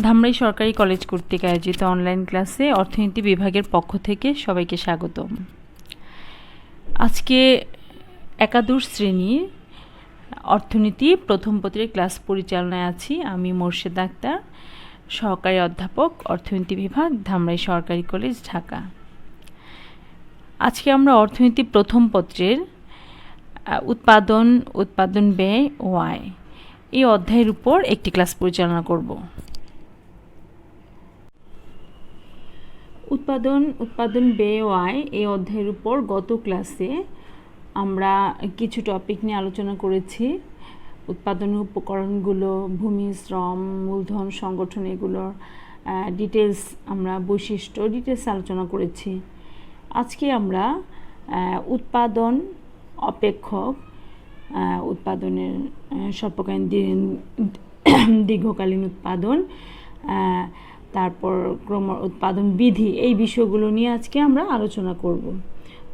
ধামরাই সরকারি কলেজ কর্তৃক আয়োজিত অনলাইন ক্লাসে অর্থনীতি বিভাগের পক্ষ থেকে সবাইকে স্বাগতম। আজকে একাদশ শ্রেণীর অর্থনীতি প্রথম পত্রের ক্লাস পরিচালনায় আছি আমি মোর্শেদ আক্তার, সহকারী অধ্যাপক, অর্থনীতি বিভাগ, ধামরাই সরকারি কলেজ, ঢাকা। আজকে আমরা অর্থনীতি প্রথম পত্রের উৎপাদন ব্যয় ও আয় এই অধ্যায়ের উপর একটি ক্লাস পরিচালনা করব। উৎপাদন ব্যয় ও আয় এই অধ্যায়ের উপর গত ক্লাসে আমরা কিছু টপিক নিয়ে আলোচনা করেছি। উৎপাদনের উপকরণগুলো, ভূমি, শ্রম, মূলধন, সংগঠন, এগুলোর ডিটেলস আমরা ডিটেলস আলোচনা করেছি। আজকে আমরা উৎপাদন অপেক্ষক, উৎপাদনের স্বল্পকালীন, দীর্ঘকালীন উৎপাদন, তারপর ক্রম উৎপাদন বিধি, এই বিষয়গুলো নিয়ে আজকে আমরা আলোচনা করব।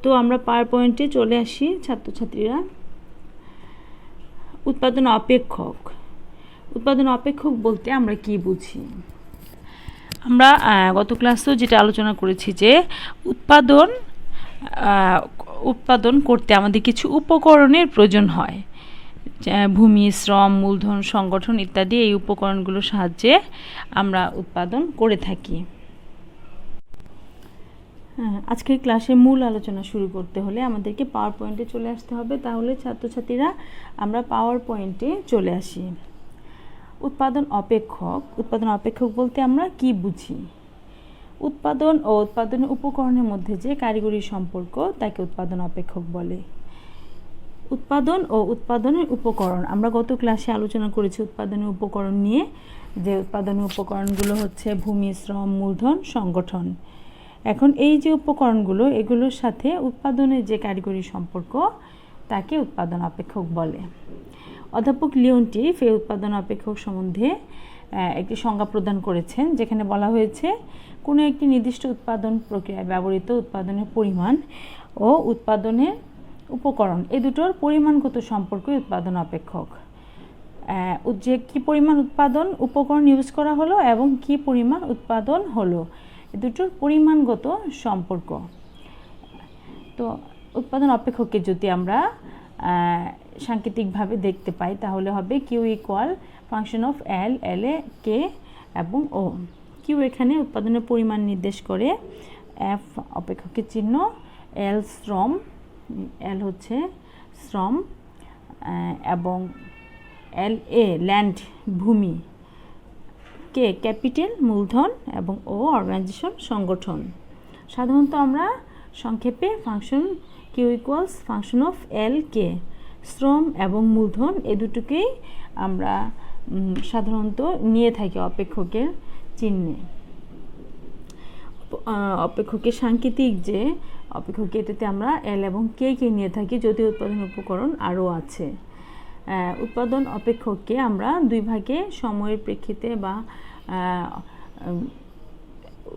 তো আমরা পাওয়ার পয়েন্টে চলে আসি ছাত্রছাত্রীরা। উৎপাদন অপেক্ষক বলতে আমরা কি বুঝি? আমরা গত ক্লাসেও যেটা আলোচনা করেছি যে উৎপাদন করতে আমাদের কিছু উপকরণের প্রয়োজন হয়। ভূমি, শ্রম, মূলধন, সংগঠন ইত্যাদি এই উপকরণগুলোর সাহায্যে আমরা উৎপাদন করে থাকি। আজকের ক্লাসে মূল আলোচনা শুরু করতে হলে আমাদেরকে পাওয়ার পয়েন্টে চলে আসতে হবে। তাহলে ছাত্রছাত্রীরা আমরা পাওয়ার পয়েন্টে চলে আসি। উৎপাদন অপেক্ষক বলতে আমরা কি বুঝি? উৎপাদন ও উৎপাদনের উপকরণের মধ্যে যে কারিগরি সম্পর্ক তাকে উৎপাদন অপেক্ষক বলে। উৎপাদন ও উৎপাদনের উপকরণ, আমরা গত ক্লাসে আলোচনা করেছি উৎপাদনের উপকরণ নিয়ে, যে উৎপাদনের উপকরণগুলো হচ্ছে ভূমি, শ্রম, মূলধন, সংগঠন। এখন এই যে উপকরণগুলো, এগুলোর সাথে উৎপাদনের যে কারিগরি সম্পর্ক তাকে উৎপাদন অপেক্ষক বলে। অধ্যাপক লিওনটিফ এই উৎপাদন অপেক্ষক সম্বন্ধে একটি সংজ্ঞা প্রদান করেছেন, যেখানে বলা হয়েছে কোনো একটি নির্দিষ্ট উৎপাদন প্রক্রিয়ায় ব্যবহৃত উৎপাদনের পরিমাণ ও উৎপাদনের উপকরণ এই দুটোর পরিমাণগত সম্পর্কই উৎপাদন অপেক্ষক। যে কী পরিমাণ উৎপাদন উপকরণ ইউজ করা হলো এবং কী পরিমাণ উৎপাদন হলো, এই দুটোর পরিমাণগত সম্পর্ক। তো উৎপাদন অপেক্ষককে যদি আমরা সাংকেতিকভাবে দেখতে পাই তাহলে হবে কিউ ইকুয়াল ফাংশন অফ এল, এ কে এবং ও। কিউ এখানে উৎপাদনের পরিমাণ নির্দেশ করে, এফ অপেক্ষকের চিহ্ন, এল শ্রম, এল হচ্ছে শ্রম, এবং এল এ ল্যান্ড ভূমি, কে ক্যাপিটাল মূলধন এবং ও অর্গানাইজেশন সংগঠন। সাধারণত আমরা সংক্ষেপে function Q equals function of L K, শ্রম এবং মূলধন এই দুটোকেই আমরা সাধারণত নিয়ে থাকি অপেক্ষকের চিহ্নে। অপেক্ষকের সাংকেতিক যে অপেক্ষক, এটাতে আমরা এল এবং কে নিয়ে থাকি, যদিও উৎপাদন উপকরণ আরও আছে। উৎপাদন অপেক্ষককে আমরা দুই ভাগে সময়ের প্রেক্ষিতে বা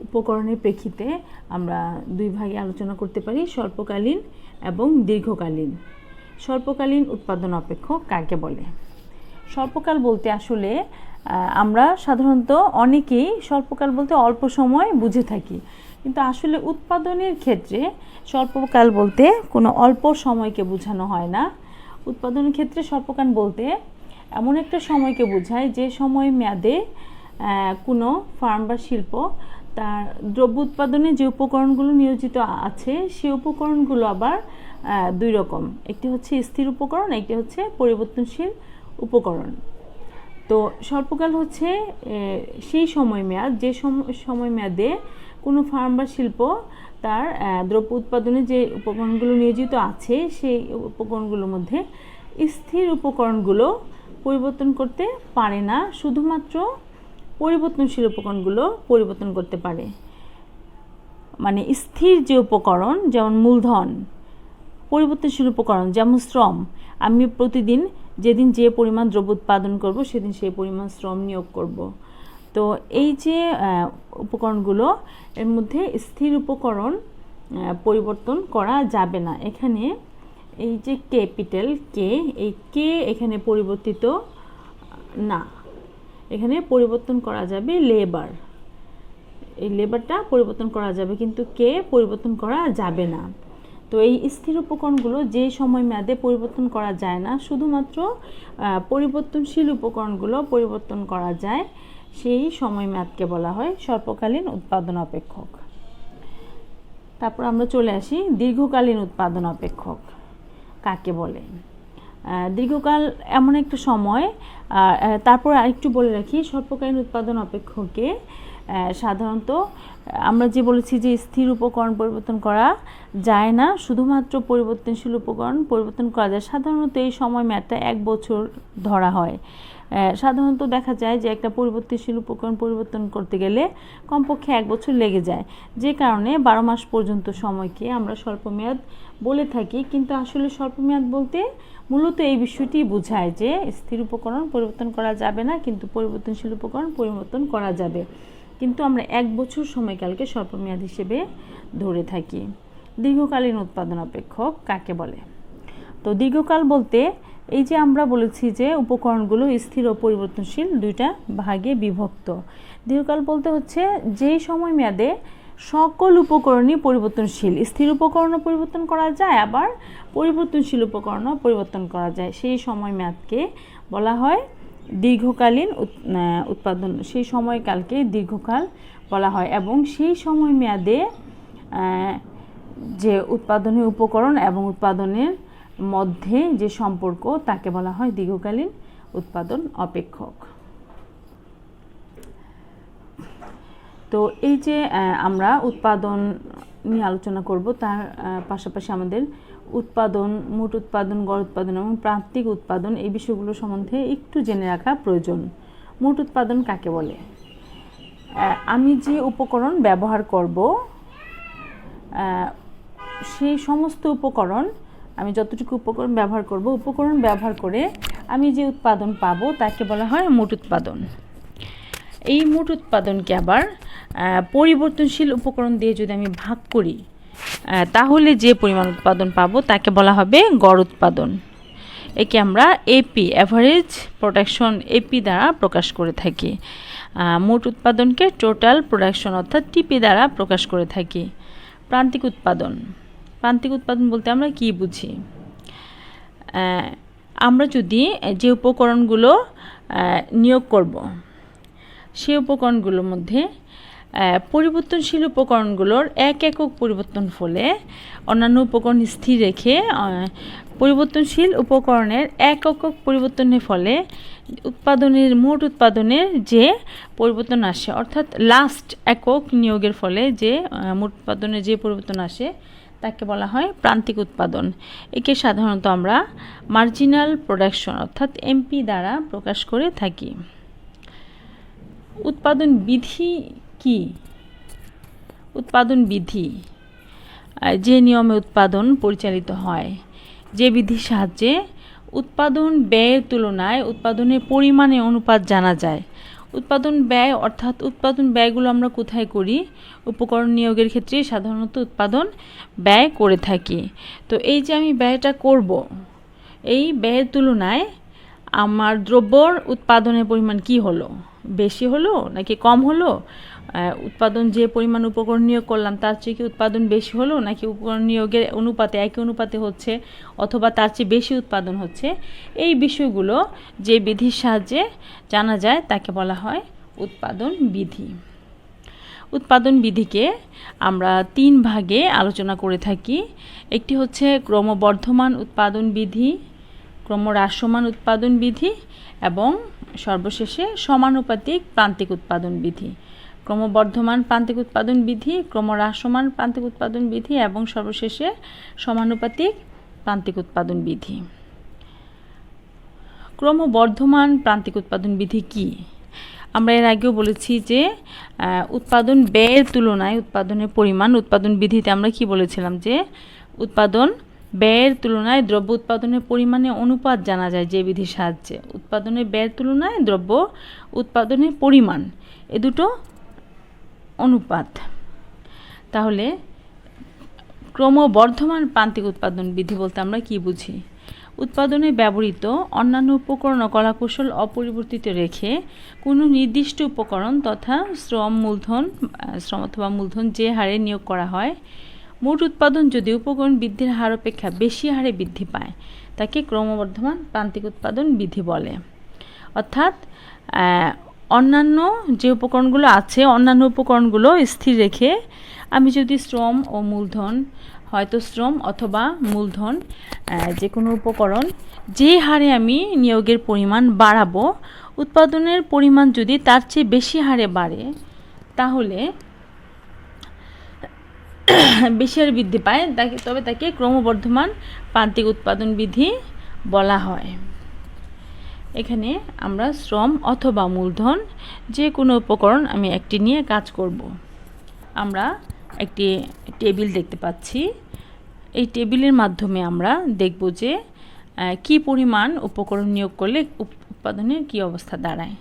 উপকরণের প্রেক্ষিতে আমরা দুই ভাগে আলোচনা করতে পারি, স্বল্পকালীন এবং দীর্ঘকালীন। স্বল্পকালীন উৎপাদন অপেক্ষক কাকে বলে? স্বল্পকাল বলতে আসলে আমরা সাধারণত অনেকেই স্বল্পকাল বলতে অল্প সময় বুঝে থাকি, কিন্তু আসলে উৎপাদনের ক্ষেত্রে স্বল্পকাল বলতে কোনো অল্প সময়কে বোঝানো হয় না। উৎপাদনের ক্ষেত্রে স্বল্পকাল বলতে এমন একটা সময়কে বোঝায় যে সময় মেয়াদে কোনো ফার্ম বা শিল্প তার দ্রব্য উৎপাদনে যে উপকরণগুলো নিয়োজিত আছে সেই উপকরণগুলো আবার দুই রকম, একটি হচ্ছে স্থির উপকরণ, একটি হচ্ছে পরিবর্তনশীল উপকরণ। তো স্বল্পকাল হচ্ছে সেই সময় মেয়াদ যে সময় মেয়াদে কোনো ফার্ম বা শিল্প তার দ্রব্য উৎপাদনে যে উপকরণগুলো নিয়োজিত আছে সেই উপকরণগুলোর মধ্যে স্থির উপকরণগুলো পরিবর্তন করতে পারে না, শুধুমাত্র পরিবর্তনশীল উপকরণগুলো পরিবর্তন করতে পারে। মানে স্থির যে উপকরণ যেমন মূলধন, পরিবর্তনশীল উপকরণ যেমন শ্রম, আমি প্রতিদিন যেদিন যে পরিমাণ দ্রব্য উৎপাদন করব সেদিন সেই পরিমাণ শ্রম নিয়োগ করব। তো এই যে উপকরণগুলো, এর মধ্যে স্থির উপকরণ পরিবর্তন করা যাবে না। এখানে এই যে ক্যাপিটাল কে, এই কে এখানে পরিবর্তিত না, এখানে পরিবর্তন করা যাবে লেবার, এই লেবারটা পরিবর্তন করা যাবে কিন্তু কে পরিবর্তন করা যাবে না। তো এই স্থির উপকরণগুলো যে সময় মেয়াদে পরিবর্তন করা যায় না, শুধুমাত্র পরিবর্তনশীল উপকরণগুলো পরিবর্তন করা যায়, সেই সময় মেয়াদকে বলা হয় স্বল্পকালীন উৎপাদন অপেক্ষক। তারপর আমরা চলে আসি দীর্ঘকালীন উৎপাদন অপেক্ষক কাকে বলে। দীর্ঘকাল এমন একটা সময়, তারপর আরেকটু বলে রাখি, স্বল্পকালীন উৎপাদন অপেক্ষকে সাধারণত আমরা যে বলেছি যে স্থির উপকরণ পরিবর্তন করা যায় না, শুধুমাত্র পরিবর্তনশীল উপকরণ পরিবর্তন করা যায়। সাধারণত এই সময় মেয়াদটা 1 বছর ধরা হয়। সাধারণত দেখা যায় যে একটা পরিবর্তনশীল উপকরণ পরিবর্তন করতে গেলে কমপক্ষে 1 বছর লেগে যায়, যে কারণে 12 মাস পর্যন্ত সময়কে আমরা স্বল্পমেয়াদ বলে থাকি। কিন্তু আসলে স্বল্পমেয়াদ বলতে মূলত এই বিষয়টি বোঝায় যে স্থির উপকরণ পরিবর্তন করা যাবে না, কিন্তু পরিবর্তনশীল উপকরণ পরিবর্তন করা যাবে। কিন্তু আমরা 1 বছর সময়কালকে স্বল্পমেয়াদ হিসেবে ধরে থাকি। দীর্ঘকালীন উৎপাদন অপেক্ষক কাকে বলে? তো দীর্ঘকাল বলতে এই যে আমরা বলেছি যে উপকরণগুলো স্থির ও পরিবর্তনশীল দুইটা ভাগে বিভক্ত। দীর্ঘকাল বলতে হচ্ছে যেই সময় মেয়াদে সকল উপকরণই পরিবর্তনশীল, স্থির উপকরণও পরিবর্তন করা যায়, আবার পরিবর্তনশীল উপকরণও পরিবর্তন করা যায়, সেই সময় মেয়াদকে বলা হয় দীর্ঘকালীন উৎপাদন। সেই সময়কালকে দীর্ঘকাল বলা হয় এবং সেই সময় মেয়াদে যে উৎপাদনের উপকরণ এবং উৎপাদনের মধ্যে যে সম্পর্ক তাকে বলা হয় দীর্ঘকালীন উৎপাদন অপেক্ষক। তো এই যে আমরা উৎপাদন নিয়ে আলোচনা করব, তার পাশাপাশি আমাদের উৎপাদন, মোট উৎপাদন, গড় উৎপাদন এবং প্রান্তিক উৎপাদন এই বিষয়গুলো সম্বন্ধে একটু জেনে রাখা প্রয়োজন। মোট উৎপাদন কাকে বলে? আমি যে উপকরণ ব্যবহার করব সেই সমস্ত উপকরণ, আমি যতটুকু উপকরণ ব্যবহার করব, উপকরণ ব্যবহার করে আমি যে উৎপাদন পাবো তাকে বলা হয় মোট উৎপাদন। এই মোট উৎপাদনকে আবার পরিবর্তনশীল উপকরণ দিয়ে যদি আমি ভাগ করি তাহলে যে পরিমাণ উৎপাদন পাবো তাকে বলা হবে গড় উৎপাদন। একে আমরা এপি, অ্যাভারেজ প্রোডাকশন, এপি দ্বারা প্রকাশ করে থাকি। মোট উৎপাদনকে টোটাল প্রোডাকশন অর্থাৎ টিপি দ্বারা প্রকাশ করে থাকি। প্রান্তিক উৎপাদন, প্রান্তিক উৎপাদন বলতে আমরা কি বুঝি? আমরা যদি যে উপকরণগুলো নিয়োগ করব সেই উপকরণগুলোর মধ্যে পরিবর্তনশীল উপকরণগুলোর এক একক পরিবর্তন ফলে অন্যান্য উপকরণ স্থির রেখে পরিবর্তনশীল উপকরণের এক একক পরিবর্তনের ফলে উৎপাদনের মোট উৎপাদনের যে পরিবর্তন আসে, অর্থাৎ লাস্ট একক নিয়োগের ফলে যে মোট উৎপাদনের যে পরিবর্তন আসে তাকে বলা হয় প্রান্তিক উৎপাদন। একে সাধারণত আমরা মার্জিনাল প্রোডাকশন অর্থাৎ এমপি দ্বারা প্রকাশ করে থাকি। উৎপাদন বিধি কি? উৎপাদন বিধি যে নিয়মে উৎপাদন পরিচালিত হয়, যে বিধির সাহায্যে উৎপাদন ব্যয়ের তুলনায় উৎপাদনের পরিমাণে অনুপাত জানা যায়। উৎপাদন ব্যয় অর্থাৎ উৎপাদন ব্যয়গুলো আমরা কোথায় করি? উপকরণ নিয়োগের ক্ষেত্রে সাধারণত উৎপাদন ব্যয় করে থাকি। তো এই যে আমি ব্যয়টা করব, এই ব্যয়ের তুলনায় আমার দ্রব্যর উৎপাদনের পরিমাণ কি হলো? বেশি হলো নাকি কম হলো? উৎপাদন যে পরিমাণ উপকরণ নিয়োগ করলাম তার চেয়ে কি উৎপাদন বেশি হলো, নাকি উপকরণ নিয়োগের অনুপাতে একই অনুপাতে হচ্ছে, অথবা তার চেয়ে বেশি উৎপাদন হচ্ছে? এই বিষয়গুলো যে বিধির সাহায্যে জানা যায় তাকে বলা হয় উৎপাদন বিধি। উৎপাদন বিধিকে আমরা 3 ভাগে আলোচনা করে থাকি। একটি হচ্ছে ক্রমবর্ধমান উৎপাদন বিধি, ক্রমহ্রাসমান উৎপাদন বিধি এবং সর্বশেষে সমানুপাতিক প্রান্তিক উৎপাদন বিধি। ক্রমবর্ধমান প্রান্তিক উৎপাদন বিধি, ক্রমহ্রাসমান প্রান্তিক উৎপাদন বিধি এবং সর্বশেষে সমানুপাতিক প্রান্তিক উৎপাদন বিধি। ক্রমবর্ধমান প্রান্তিক উৎপাদন বিধি কি? আমরা এর আগেও বলেছি যে উৎপাদন ব্যয়ের তুলনায় উৎপাদনের পরিমাণ, উৎপাদন বিধিতে আমরা কি বলেছিলাম যে উৎপাদন ব্যয়ের তুলনায় দ্রব্য উৎপাদনের পরিমাণে অনুপাত জানা যায় যে বিধির সাহায্যে। উৎপাদনের ব্যয়ের তুলনায় দ্রব্য উৎপাদনের পরিমাণ, এ দুটো অনুপাত। তাহলে ক্রমবর্ধমান প্রান্তিক উৎপাদন বিধি বলতে আমরা কি বুঝি? উৎপাদনে ব্যবহৃত অন্যান্য উপকরণ ও কলাকৌশল অপরিবর্তিত রেখে কোনো নির্দিষ্ট উপকরণ তথা শ্রম অথবা মূলধন যে হারে নিয়োগ করা হয়, মোট উৎপাদন যদি উপকরণ বৃদ্ধির হার অপেক্ষা বেশি হারে বৃদ্ধি পায় তাকে ক্রমবর্ধমান প্রান্তিক উৎপাদন বৃদ্ধি বলে। অর্থাৎ অন্যান্য যে উপকরণগুলো আছে, অন্যান্য উপকরণগুলো স্থির রেখে আমি যদি শ্রম ও মূলধন, হয়তো শ্রম অথবা মূলধন যে কোনো উপকরণ যে হারে আমি নিয়োগের পরিমাণ বাড়াবো, উৎপাদনের পরিমাণ যদি তার চেয়ে বেশি হারে বাড়ে তাহলে বেশি হারে বৃদ্ধি পায় তবে তাকে ক্রমবর্ধমান প্রান্তিক উৎপাদন বৃদ্ধি বলা হয়। এখানে আমরা শ্রম অথবা মূলধন যে কোনো উপকরণ আমি একটি নিয়ে কাজ করব। আমরা একটি টেবিল দেখতে পাচ্ছি। এই টেবিলের মাধ্যমে আমরা দেখব যে কি পরিমাণ উপকরণ নিয়োগ করলে উৎপাদনের কি অবস্থা দাঁড়ায়।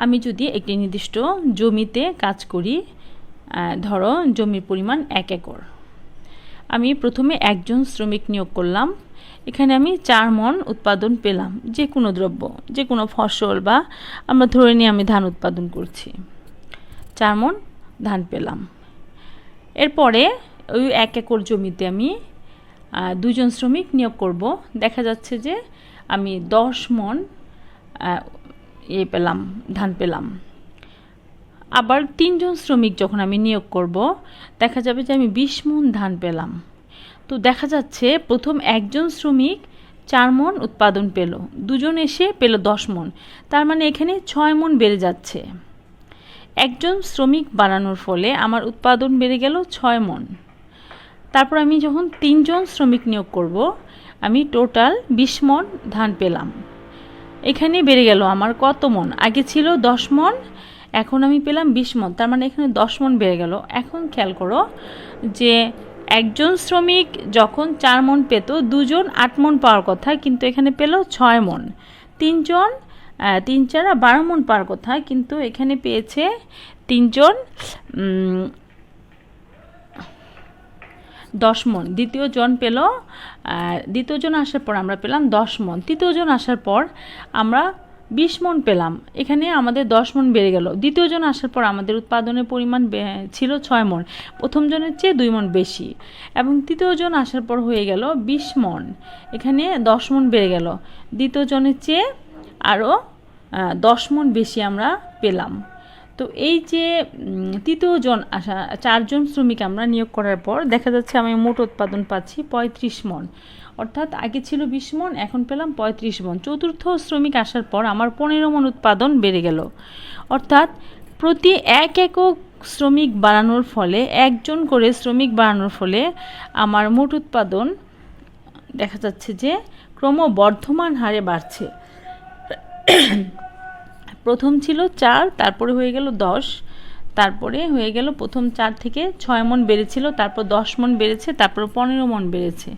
আমি যদি একটি নির্দিষ্ট জমিতে কাজ করি, ধরো জমির পরিমাণ 1 একর, আমি প্রথমে একজন শ্রমিক নিয়োগ করলাম। এখানে আমি 4 মণ উৎপাদন পেলাম, যে কোনো দ্রব্য, যে কোনো ফসল, বা আমরা ধরে নিয়ে আমি ধান উৎপাদন করছি, 4 মণ ধান পেলাম। এরপরে ওই 1 একর জমিতে আমি 2 জন শ্রমিক নিয়োগ করব। দেখা যাচ্ছে যে আমি 10 মণ ধান পেলাম। আবার 3 জন শ্রমিক যখন আমি নিয়োগ করব, দেখা যাবে যে আমি 20 মণ ধান পেলাম। তো দেখা যাচ্ছে প্রথম একজন শ্রমিক 4 মণ উৎপাদন পেল, 2 জন এসে পেল 10 মণ, তার মানে এখানে 6 মণ বেড়ে যাচ্ছে। একজন শ্রমিক বাড়ানোর ফলে আমার উৎপাদন বেড়ে গেল 6 মণ। তারপর আমি যখন 3 জন শ্রমিক নিয়োগ করব, আমি টোটাল 20 মণ ধান পেলাম। এখানে বেড়ে গেল আমার কত মণ? আগে ছিল 10 মণ, এখন আমি পেলাম 20 মণ, তার মানে এখানে 10 মণ বেড়ে গেল। এখন খেয়াল করো যে একজন শ্রমিক যখন 4 মণ পেত, 2 জন 8 মণ পাওয়ার কথা, কিন্তু এখানে পেল 6 মণ। 3 জন 3 4 12 মণ পাওয়ার কথা, কিন্তু এখানে পেয়েছে 3 জন 10 মণ। দ্বিতীয় জন আসার পর আমরা পেলাম 10 মণ। তৃতীয় জন আসার পর আমরা 20 মণ পেলাম, এখানে আমাদের 10 মণ বেড়ে গেল। দ্বিতীয় জন আসার পর আমাদের উৎপাদনের পরিমাণ ছিল 6 মণ, প্রথম জনের চেয়ে 2 মণ বেশি, এবং তৃতীয় জন আসার পর হয়ে গেল 20 মণ, এখানে 10 মণ বেড়ে গেল। দ্বিতীয় জনের চেয়ে আরও 10 মণ বেশি আমরা পেলাম। তো এই যে তৃতীয় জন আসা 4 জন শ্রমিক আমরা নিয়োগ করার পর দেখা যাচ্ছে আমি মোট উৎপাদন পাচ্ছি 35 মণ, অর্থাৎ আগে ছিল 20 মণ, এখন পেলাম 35 মণ। চতুর্থ শ্রমিক আসার পর আমার 15 মণ উৎপাদন বেড়ে গেল। অর্থাৎ প্রতি 1 একক শ্রমিক বাড়ানোর ফলে, একজন করে শ্রমিক বাড়ানোর ফলে আমার মোট উৎপাদন দেখা যাচ্ছে যে ক্রমবর্ধমান হারে বাড়ছে। প্রথম ছিল 4, তারপরে হয়ে গেল 10, তারপরে হয়ে গেল প্রথম 4 থেকে 6 মণ বেড়েছিল, তারপর 10 মণ বেড়েছে, তারপর 15 মণ বেড়েছে।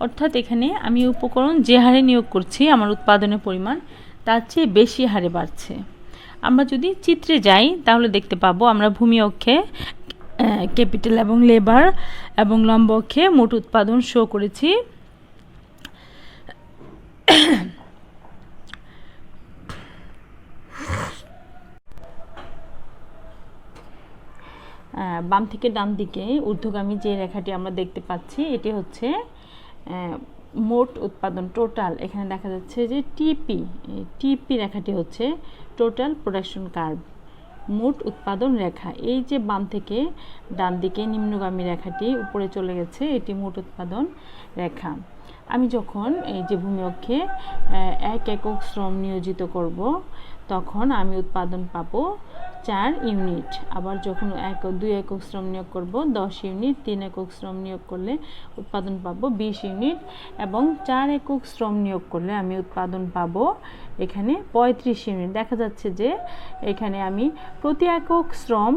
অর্থাৎ এখানে আমি উপকরণ যে হারে নিয়োগ করছি আমার উৎপাদনের পরিমাণ তার চেয়ে বেশি হারে বাড়ছে। আমরা যদি চিত্রে যাই তাহলে দেখতে পাবো আমরা ভূমি অক্ষে ক্যাপিটাল এবং লেবার এবং লম্ব অক্ষে মোট উৎপাদন শো করেছি। বাম থেকে ডান দিকে ঊর্ধ্বগামী যে রেখাটি আমরা দেখতে পাচ্ছি এটি হচ্ছে মোট উৎপাদন, টোটাল। এখানে দেখা যাচ্ছে যে টিপি রেখাটি হচ্ছে টোটাল প্রোডাকশন কার্ভ, মোট উৎপাদন রেখা। এই যে বাম থেকে ডান দিকে নিম্নগামী রেখাটি উপরে চলে গেছে, এটি মোট উৎপাদন রেখা। আমি যখন এই যে ভূমি অক্ষে 1 একক শ্রম নিয়োজিত করব তখন আমি উৎপাদন পাবো 4 ইউনিট। আবার যখন 2 একক শ্রম নিয়োগ করব 10 ইউনিট, 3 একক শ্রম নিয়োগ করলে উৎপাদন পাবো 20 ইউনিট, এবং 4 একক শ্রম নিয়োগ করলে আমি উৎপাদন পাবো এখানে 35 ইউনিট। দেখা যাচ্ছে যে এখানে আমি প্রতি একক শ্রম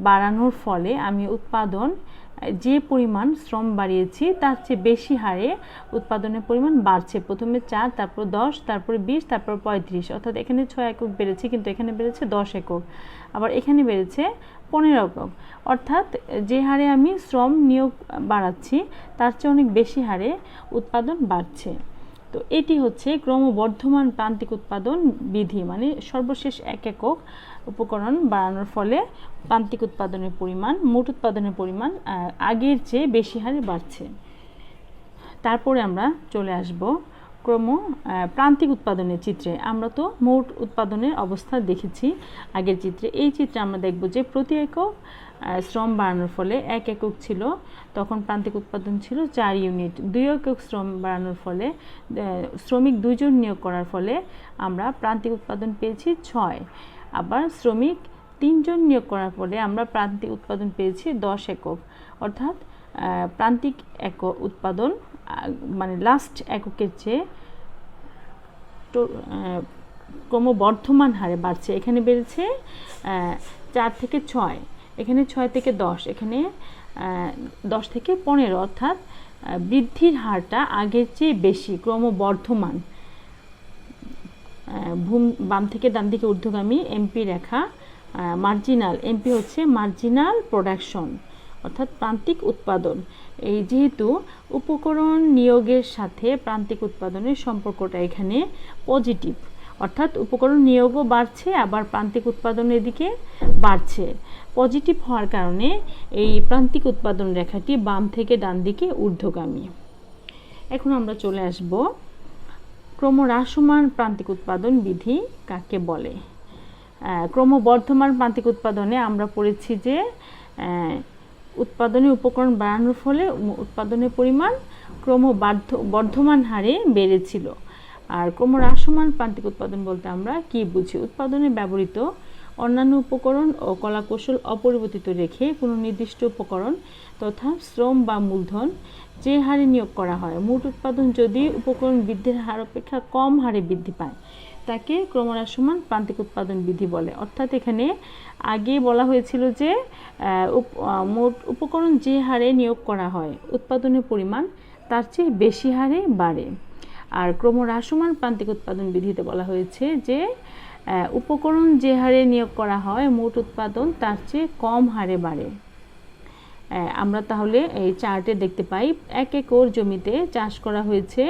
বাড়ানোর ফলে আমি উৎপাদন যে পরিমাণ শ্রম বাড়িয়েছি তার চেয়ে বেশি হারে উৎপাদনের পরিমাণ বাড়ছে। প্রথমে 4, তারপর 10, তারপরে 20, তারপর 35, অর্থাৎ এখানে 6 একক বেড়েছে, কিন্তু এখানে বেড়েছে 10 একক, আবার এখানে বেড়েছে 15 একক। অর্থাৎ যে হারে আমি শ্রম নিয়োগ বাড়াচ্ছি তার চেয়ে অনেক বেশি হারে উৎপাদন বাড়ছে। তো এটি হচ্ছে ক্রমবর্ধমান প্রান্তিক উৎপাদন বিধি, মানে সর্বশেষ 1 একক উপকরণ বাড়ানোর ফলে প্রান্তিক উৎপাদনের পরিমাণ, মোট উৎপাদনের পরিমাণ আগের চেয়ে বেশি হারে বাড়ছে। তারপরে আমরা চলে আসব প্রান্তিক উৎপাদনের চিত্রে। আমরা তো মোট উৎপাদনের অবস্থা দেখেছি আগের চিত্রে। এই চিত্রে আমরা দেখব যে প্রতি একক শ্রম বাড়ানোর ফলে 1 একক ছিল, তখন প্রান্তিক উৎপাদন ছিল 4 ইউনিট। 2 একক শ্রম বাড়ানোর ফলে শ্রমিক 2 জন নিয়োগ করার ফলে আমরা প্রান্তিক উৎপাদন পেয়েছি 6। আবার শ্রমিক 3 জন নিয়োগ করার ফলে আমরা প্রান্তিক উৎপাদন পেয়েছি 10 একক। অর্থাৎ প্রান্তিক একক উৎপাদন মানে লাস্ট এককের চেয়ে ক্রমবর্ধমান হারে বাড়ছে। এখানে বেড়েছে 4 থেকে 6, এখানে 6 থেকে 10, এখানে 10 থেকে 15, অর্থাৎ বৃদ্ধির হারটা আগের চেয়ে বেশি, ক্রমবর্ধমান। বাম থেকে ডান দিকে ঊর্ধ্বগামী এমপি রেখা, মার্জিনাল এমপি হচ্ছে মার্জিনাল প্রোডাকশন, অর্থাৎ প্রান্তিক উৎপাদন। এই যেহেতু উপকরণ নিয়োগের সাথে প্রান্তিক উৎপাদনের সম্পর্কটা এখানে পজিটিভ, অর্থাৎ উপকরণ নিয়োগও বাড়ছে, আবার প্রান্তিক উৎপাদনের দিকে বাড়ছে। পজিটিভ হওয়ার কারণে এই প্রান্তিক উৎপাদন রেখাটি বাম থেকে ডান দিকে ঊর্ধ্বগামী। এখন আমরা চলে আসব ক্রমহ্রাসমান প্রান্তিক উৎপাদন বিধি কাকে বলে। ক্রমবর্ধমান প্রান্তিক উৎপাদনে আমরা পড়েছি যে উৎপাদনে উপকরণ বাড়ানোর ফলে উৎপাদনের পরিমাণ ক্রমবর্ধমান হারে বেড়েছিল। আর ক্রমহ্রাসমান প্রান্তিক উৎপাদন বলতে আমরা কি বুঝি? উৎপাদনে ব্যবহৃত অন্যান্য উপকরণ ও কলাকৌশল অপরিবর্তিত রেখে কোনো নির্দিষ্ট উপকরণ তথা শ্রম বা মূলধন যে হারে নিয়োগ করা হয়, মোট উৎপাদন যদি উপকরণ বৃদ্ধির হার অপেক্ষা কম হারে বৃদ্ধি পায়, তাকে ক্রমহ্রাসমান প্রান্তিক উৎপাদন বিধি বলে। অর্থাৎ এখানে আগে বলা হয়েছিল যে মোট উপকরণ যে হারে নিয়োগ করা হয়, উৎপাদনের পরিমাণ তার চেয়ে বেশি হারে বাড়ে। আর ক্রমহ্রাসমান প্রান্তিক উৎপাদন বিধিতে বলা হয়েছে যে উপকরণ যে হারে নিয়োগ করা হয়, মোট উৎপাদন তার চেয়ে কম হারে বাড়ে। আমরা তাহলে এই চার্টে দেখতে পাই 1 একর জমিতে চাষ করা হয়েছে।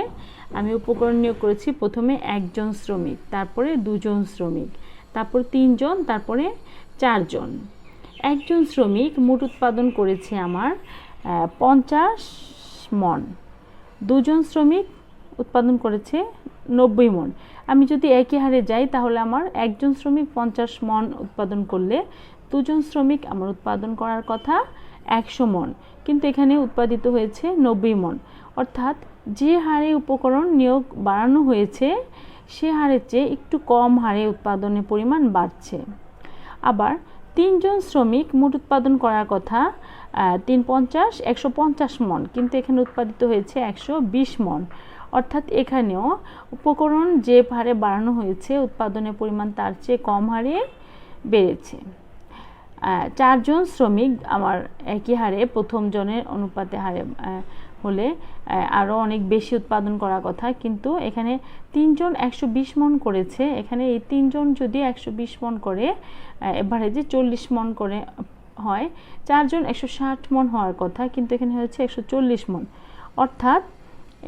আমি উপকরণ নিয়োগ করেছি প্রথমে 1 জন শ্রমিক, তারপরে 2 জন শ্রমিক, তারপর 3 জন, তারপরে 4 জন। 1 জন শ্রমিক মোট উৎপাদন করেছে আমার 50 মণ। 2 জন শ্রমিক উৎপাদন করেছে 90 মণ। আমি যদি একই হারে যাই তাহলে আমার 1 জন শ্রমিক 50 মণ উৎপাদন করলে 2 জন শ্রমিক আমার উৎপাদন করার কথা 100 মণ, কিন্তু এখানে উৎপাদিত হয়েছে 90 মণ। অর্থাৎ যে হারে উপকরণ নিয়োগ বাড়ানো হয়েছে সে হারের চেয়ে একটু কম হারে উৎপাদনের পরিমাণ বাড়ছে। আবার 3 জন শ্রমিক মোট উৎপাদন করার কথা 150 মণ, কিন্তু এখানে উৎপাদিত হয়েছে 120 মণ। অর্থাৎ এখানেও উপকরণ যে হারে বাড়ানো হয়েছে উৎপাদনের পরিমাণ তার চেয়ে কম হারে বেড়েছে। 4 জন শ্রমিক আমার একই হারে প্রথম জনের অনুপাতে হারে হলে আরও অনেক বেশি উৎপাদন করার কথা, কিন্তু এখানে 3 জন 120 মণ করেছে। এখানে এই 3 জন যদি 120 মণ করে এভারেজে 40 মণ করে হয়, 4 জন 160 মণ হওয়ার কথা, কিন্তু এখানে হয়েছে 140 মণ। অর্থাৎ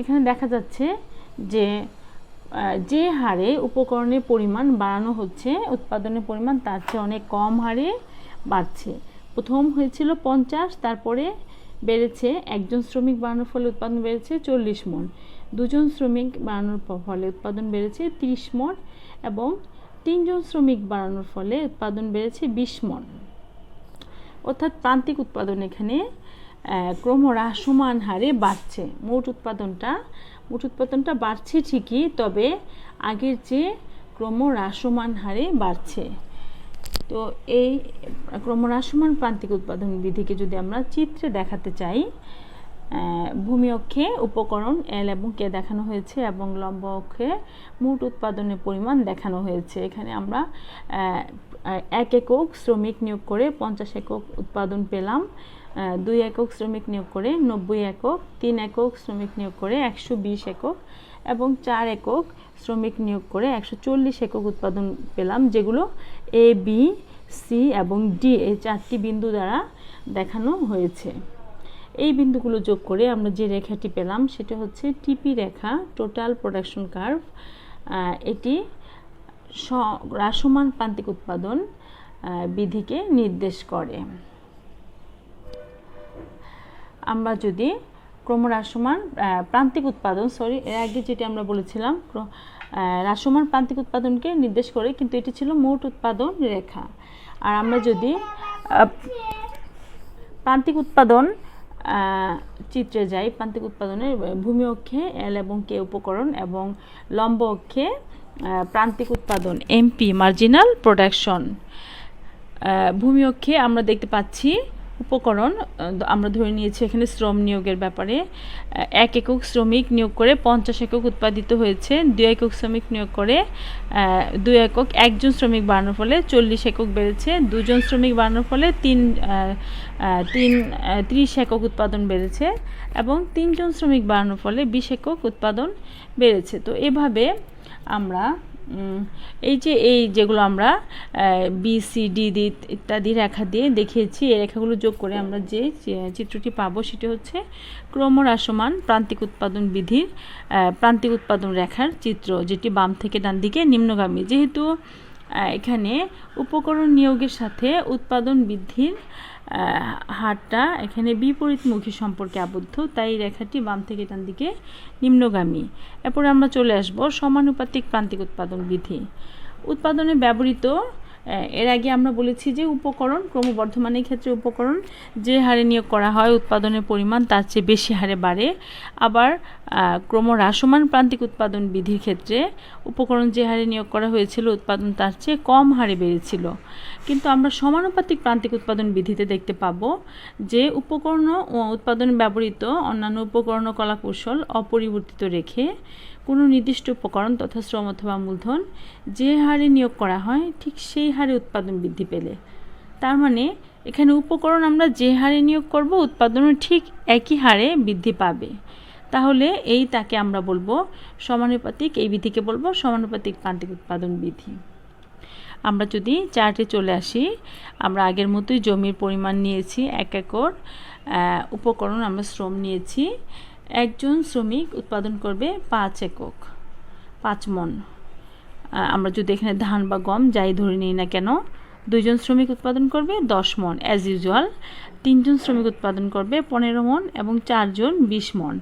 এখানে দেখা যাচ্ছে যে যে হারে উপকরণের পরিমাণ বাড়ানো হচ্ছে উৎপাদনের পরিমাণ তার চেয়ে অনেক কম হারে বাড়ছে। প্রথম হয়েছিল 50, তারপরে বেড়েছে 1 জন শ্রমিক বাড়ানোর ফলে উৎপাদন বেড়েছে 40 মণ, 2 জন শ্রমিক বাড়ানোর ফলে উৎপাদন বেড়েছে 30 মণ, এবং 3 জন শ্রমিক বাড়ানোর ফলে উৎপাদন বেড়েছে 20 মণ। অর্থাৎ প্রান্তিক উৎপাদন এখানে ক্রমহ্রাসমান হারে বাড়ছে। মোট উৎপাদনটা বাড়ছে ঠিকই, তবে আগের চেয়ে ক্রমহ্রাসমান হারে বাড়ছে। তো এই ক্রমহ্রাসমান প্রান্তিক উৎপাদন বিধিকে যদি আমরা চিত্রে দেখাতে চাই, ভূমি অক্ষে উপকরণ এল এবং কে দেখানো হয়েছে এবং লম্ব অক্ষে মোট উৎপাদনের পরিমাণ দেখানো হয়েছে। এখানে আমরা 1 একক শ্রমিক নিয়োগ করে 50 একক উৎপাদন পেলাম, 2 একক শ্রমিক নিয়োগ করে 90 একক, 3 একক শ্রমিক নিয়োগ করে 120 একক এবং 4 একক শ্রমিক নিয়োগ করে 140 একক উৎপাদন পেলাম, যেগুলো এ, বি, সি এবং ডি এই 4টি বিন্দু দ্বারা দেখানো হয়েছে। এই বিন্দুগুলো যোগ করে আমরা যে রেখাটি পেলাম সেটা হচ্ছে টিপি রেখা, টোটাল প্রোডাকশন কার্ভ। এটি হ্রাসমান প্রান্তিক উৎপাদন বিধিকে নির্দেশ করে। আমরা যদি ক্রমহ্রাসমান প্রান্তিক উৎপাদন, এর আগে যেটি আমরা বলেছিলাম হ্রাসমান প্রান্তিক উৎপাদনকে নির্দেশ করে, কিন্তু এটি ছিল মোট উৎপাদন রেখা। আর আমরা যদি প্রান্তিক উৎপাদন চিত্রে যাই, প্রান্তিক উৎপাদনের ভূমি অক্ষে এল এবং কে উপকরণ এবং লম্ব অক্ষে প্রান্তিক উৎপাদন এমপি মার্জিনাল প্রোডাকশন। ভূমি অক্ষে আমরা দেখতে পাচ্ছি উপকরণ আমরা ধরে নিয়েছি এখানে শ্রম নিয়োগের ব্যাপারে 1 একক শ্রমিক নিয়োগ করে 50 একক উৎপাদিত হয়েছে। 2 একক শ্রমিক নিয়োগ করে 2 একক, একজন শ্রমিক বাড়ানোর ফলে 40 একক বেড়েছে। 2 জন শ্রমিক বাড়ানোর ফলে 30 একক উৎপাদন বেড়েছে এবং 3 জন শ্রমিক বাড়ানোর ফলে 20 একক উৎপাদন বেড়েছে। তো এভাবে আমরা এই যেগুলো আমরা বি সি ডি ইত্যাদি রেখা দিয়ে দেখিয়েছি, এই রেখাগুলো যোগ করে আমরা যে চিত্রটি পাবো সেটি হচ্ছে ক্রমহ্রাসমান প্রান্তিক উৎপাদন বিধির প্রান্তিক উৎপাদন রেখার চিত্র, যেটি বাম থেকে ডান দিকে নিম্নগামী। যেহেতু এখানে উপকরণ নিয়োগের সাথে উৎপাদন বৃদ্ধির হারটা এখানে বিপরীতমুখী সম্পর্কে আবদ্ধ, তাই রেখাটি বাম থেকে ডান দিকে নিম্নগামী। এরপরে আমরা চলে আসব সমানুপাতিক প্রান্তিক উৎপাদন বিধি। উৎপাদনে ব্যবহৃত, এর আগে আমরা বলেছি যে উপকরণ ক্রমবর্ধমানের ক্ষেত্রে উপকরণ যে হারে নিয়োগ করা হয় উৎপাদনের পরিমাণ তার চেয়ে বেশি হারে বাড়ে। আবার ক্রমহ্রাসমান প্রান্তিক উৎপাদন বিধির ক্ষেত্রে উপকরণ যে হারে নিয়োগ করা হয়েছিল উৎপাদন তার চেয়ে কম হারে বেড়েছিল। কিন্তু আমরা সমানুপাতিক প্রান্তিক উৎপাদন বিধিতে দেখতে পাবো যে উপকরণ ও উৎপাদনে ব্যবহৃত অন্যান্য উপকরণ ও কলাকৌশল অপরিবর্তিত রেখে কোনো নির্দিষ্ট উপকরণ তথা শ্রম অথবা মূলধন যে হারে নিয়োগ করা হয় ঠিক সেই হারে উৎপাদন বৃদ্ধি পেলে, তার মানে এখানে উপকরণ আমরা যে হারে নিয়োগ করব উৎপাদনও ঠিক একই হারে বৃদ্ধি পাবে। তাহলে তাকে আমরা বলবো সমানুপাতিক, এই বিধিকে বলবো সমানুপাতিক প্রান্তিক উৎপাদন বিধি। আমরা যদি চার্টে চলে আসি, আমরা আগের মতোই জমির পরিমাণ নিয়েছি 1 একর, উপকরণ আমরা শ্রম নিয়েছি। একজন শ্রমিক উৎপাদন করবে 5 একক, 5 মণ। আমরা যদি এখানে ধান বা গম যাই ধরে নিই না কেন, 2 জন শ্রমিক উৎপাদন করবে 10 মণ অ্যাজ ইউজুয়াল। 3 জন শ্রমিক উৎপাদন করবে 15 মণ এবং 4 জন 20 মণ।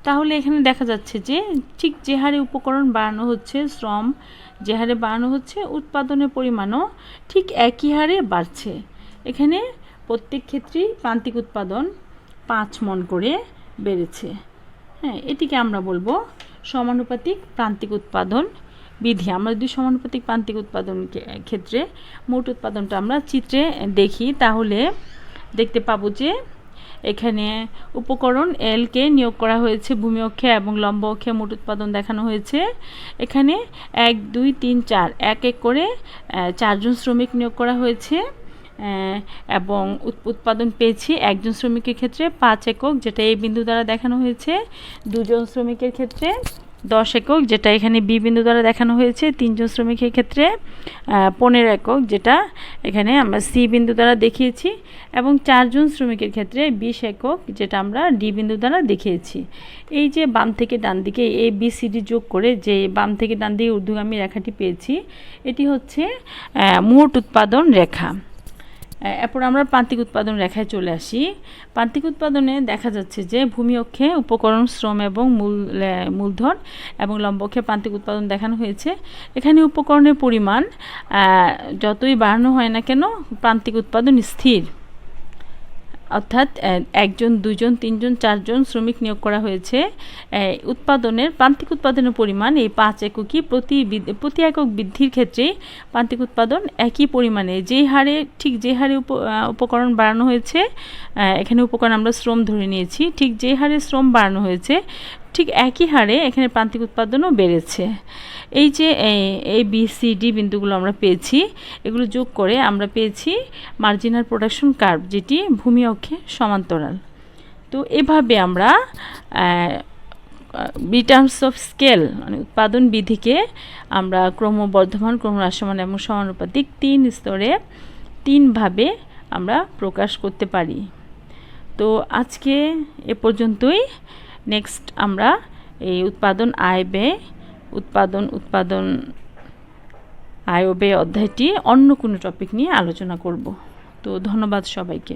তাহলে এখানে দেখা যাচ্ছে যে ঠিক যে হারে উপকরণ বাড়ানো হচ্ছে, শ্রম যে হারে বাড়ানো হচ্ছে, উৎপাদনের পরিমাণও ঠিক একই হারে বাড়ছে। এখানে প্রত্যেক ক্ষেত্রেই প্রান্তিক উৎপাদন 5 মণ করে বেড়েছে। হ্যাঁ, এটিকে আমরা বলবো সমানুপাতিক প্রান্তিক উৎপাদন বিধি। আমরা যদি সমানুপাতিক প্রান্তিক উৎপাদন ক্ষেত্রে মোট উৎপাদনটা আমরা চিত্রে দেখি, তাহলে দেখতে পাবো যে এখানে উপকরণ এলকে নিয়োগ করা হয়েছে ভূমি অক্ষে এবং লম্ব অক্ষে মোট উৎপাদন দেখানো হয়েছে। এখানে 1 2 3 4 1 এক করে 4 জন শ্রমিক নিয়োগ করা হয়েছে এবং উৎপাদন পেয়েছি একজন শ্রমিকের ক্ষেত্রে 5 একক, যেটা এই বিন্দু দ্বারা দেখানো হয়েছে। 2 জন শ্রমিকের ক্ষেত্রে 10 একক, যেটা এখানে বি বিন্দু দ্বারা দেখানো হয়েছে। 3 জন শ্রমিকের ক্ষেত্রে 15 একক, যেটা এখানে আমরা সি বিন্দু দ্বারা দেখিয়েছি এবং 4 জন শ্রমিকের ক্ষেত্রে 20 একক, যেটা আমরা ডি বিন্দু দ্বারা দেখিয়েছি। এই যে বাম থেকে ডান দিকে এ বি সি ডি যোগ করে যে বাম থেকে ডান দিকে ঊর্ধ্বগামী রেখাটি পেয়েছি, এটি হচ্ছে মোট উৎপাদন রেখা। এরপর আমরা প্রান্তিক উৎপাদন রেখায় চলে আসি। প্রান্তিক উৎপাদনে দেখা যাচ্ছে যে ভূমি অক্ষে উপকরণ, শ্রম এবং মূলধন এবং লম্ব অক্ষে প্রান্তিক উৎপাদন দেখানো হয়েছে। এখানে উপকরণের পরিমাণ যতই বাড়ানো হয় না কেন প্রান্তিক উৎপাদন স্থির, অর্থাৎ 1 জন 2 জন 3 জন 4 জন শ্রমিক নিয়োগ করা হয়েছে। উৎপাদনের প্রান্তিক উৎপাদনের পরিমাণ এই 5 এককই, প্রতি একক বৃদ্ধির ক্ষেত্রে প্রান্তিক উৎপাদন একই পরিমাণে যে হারে উপকরণ বাড়ানো হয়েছে, এখানে উপকরণ আমরা শ্রম ধরে নিয়েছি, ঠিক যে হারে শ্রম বাড়ানো হয়েছে ঠিক একই হারে এখানে প্রান্তিক উৎপাদনও বেড়েছে। এই যে এ বি সি ডি বিন্দুগুলো আমরা পেয়েছি, এগুলো যোগ করে আমরা পেয়েছি মার্জিনাল প্রোডাকশন কার্ভ, যেটি ভূমি অক্ষে সমান্তরাল। তো এভাবে আমরা টার্মস অফ স্কেল মানে উৎপাদন বিধিকে আমরা ক্রমবর্ধমান, ক্রমহ্রাসমান এবং সমানুপাতিক 3 স্তরে 3 ভাবে আমরা প্রকাশ করতে পারি। তো আজকে এ পর্যন্তই। নেক্সট আমরা এই উৎপাদন আয় ব্যয় উৎপাদন আয় ও ব্যয় অধ্যায়টি অন্য কোনো টপিক নিয়ে আলোচনা করব। তো ধন্যবাদ সবাইকে।